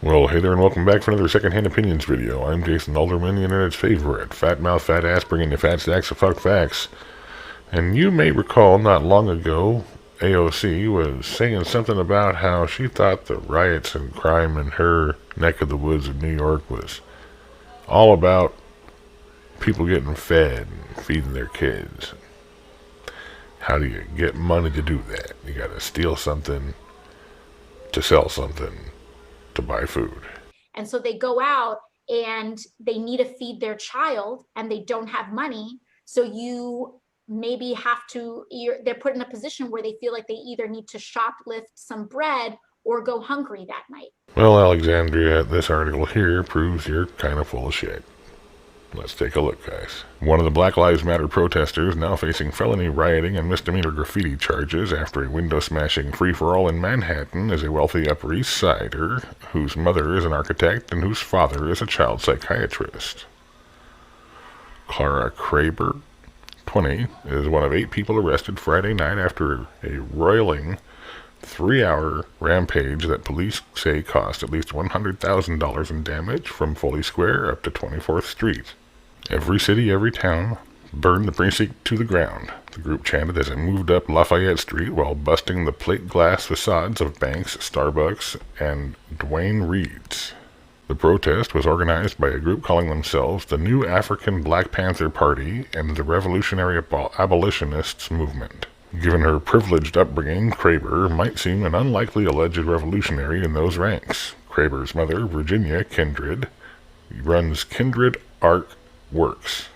Well, hey there and welcome back for another Secondhand Opinions video. I'm Jason Alderman, the internet's favorite fat mouth, fat ass, bringing you fat stacks of fuck facts. And you may recall not long ago, AOC was saying something about how she thought the riots and crime in her neck of the woods of New York was all about people getting fed and feeding their kids. How do you get money to do that? You gotta steal something to sell something to buy food. And so they go out and they need to feed their child and they don't have money. So you maybe have to, they're put in a position where they feel like they either need to shoplift some bread or go hungry that night. Well, Alexandria, this article here proves you're kind of full of shit. Let's take a look, guys. One of the Black Lives Matter protesters now facing felony rioting and misdemeanor graffiti charges after a window-smashing free-for-all in Manhattan is a wealthy Upper East Sider whose mother is an architect and whose father is a child psychiatrist. Clara Kraber, 20, is one of 8 people arrested Friday night after a roiling 3-hour rampage that police say cost at least $100,000 in damage from Foley Square up to 24th Street. Every city, every town, burn the precinct to the ground, the group chanted as it moved up Lafayette Street while busting the plate glass facades of banks, Starbucks, and Duane Reade's. The protest was organized by a group calling themselves the New African Black Panther Party and the Revolutionary Abolitionists Movement. Given her privileged upbringing, Kraber might seem an unlikely alleged revolutionary in those ranks. Kraber's mother, Virginia Kindred, runs Kindred Art Works,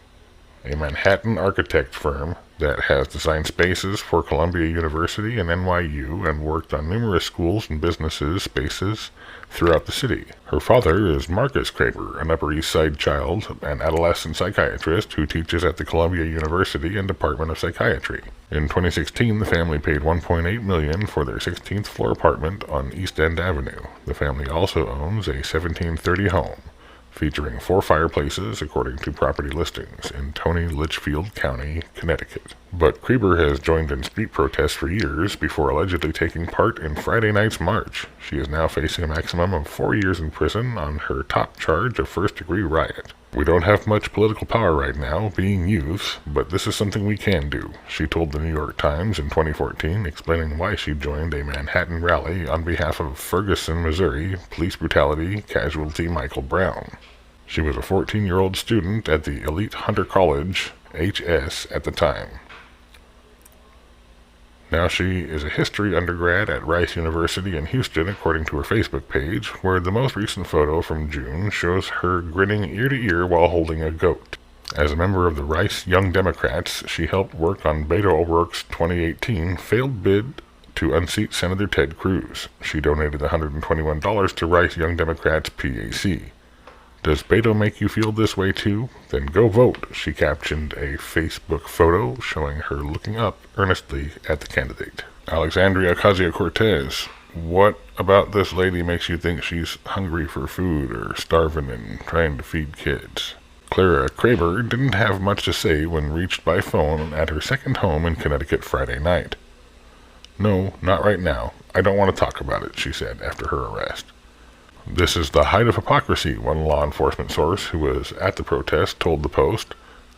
a Manhattan architect firm that has designed spaces for Columbia University and NYU and worked on numerous schools and businesses spaces throughout the city. Her father is Marcus Kraber, an Upper East Side child and adolescent psychiatrist who teaches at the Columbia University and Department of Psychiatry. In 2016, the family paid $1.8 million for their 16th floor apartment on East End Avenue. The family also owns a 1730 home, featuring 4 fireplaces according to property listings in Tony Litchfield County, Connecticut. But Kraber has joined in street protests for years before allegedly taking part in Friday night's march. She is now facing a maximum of 4 years in prison on her top charge of first-degree riot. "We don't have much political power right now, being youths, but this is something we can do," she told the New York Times in 2014, explaining why she joined a Manhattan rally on behalf of Ferguson, Missouri, police brutality casualty Michael Brown. She was a 14-year-old student at the elite Hunter College, HS, at the time. Now she is a history undergrad at Rice University in Houston, according to her Facebook page, where the most recent photo from June shows her grinning ear to ear while holding a goat. As a member of the Rice Young Democrats, she helped work on Beto O'Rourke's 2018 failed bid to unseat Senator Ted Cruz. She donated $121 to Rice Young Democrats PAC. "Does Beto make you feel this way too? Then go vote," she captioned a Facebook photo showing her looking up earnestly at the candidate. Alexandria Ocasio-Cortez, what about this lady makes you think she's hungry for food or starving and trying to feed kids? Clara Kraber didn't have much to say when reached by phone at her second home in Connecticut Friday night. "No, not right now. I don't want to talk about it," she said after her arrest. "This is the height of hypocrisy," one law enforcement source who was at the protest told the Post.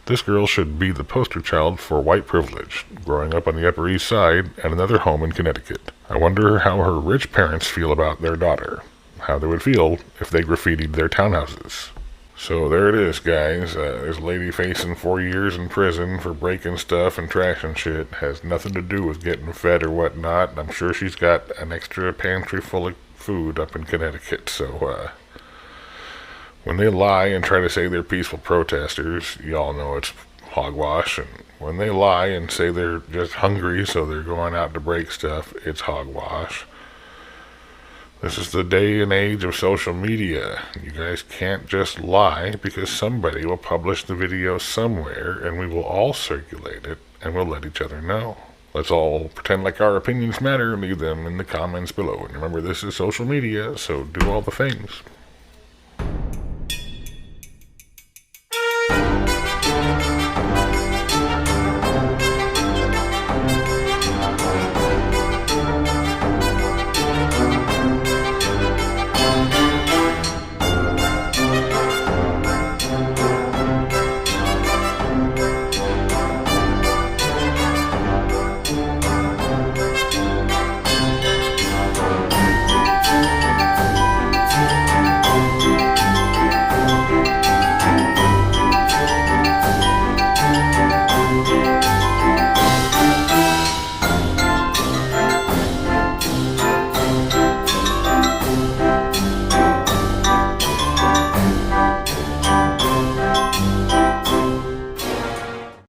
"This girl should be the poster child for white privilege, growing up on the Upper East Side and another home in Connecticut. I wonder how her rich parents feel about their daughter, how they would feel if they graffitied their townhouses." So there it is, guys. This lady facing 4 years in prison for breaking stuff and trashing shit. Has nothing to do with getting fed or whatnot. I'm sure she's got an extra pantry full of food up in Connecticut. So when they lie and try to say they're peaceful protesters, y'all know it's hogwash. And when they lie and say they're just hungry so they're going out to break stuff, it's hogwash. This is the day and age of social media. You guys can't just lie, because somebody will publish the video somewhere and we will all circulate it and we'll let each other know. Let's all pretend like our opinions matter and leave them in the comments below. And remember, this is social media, so do all the things.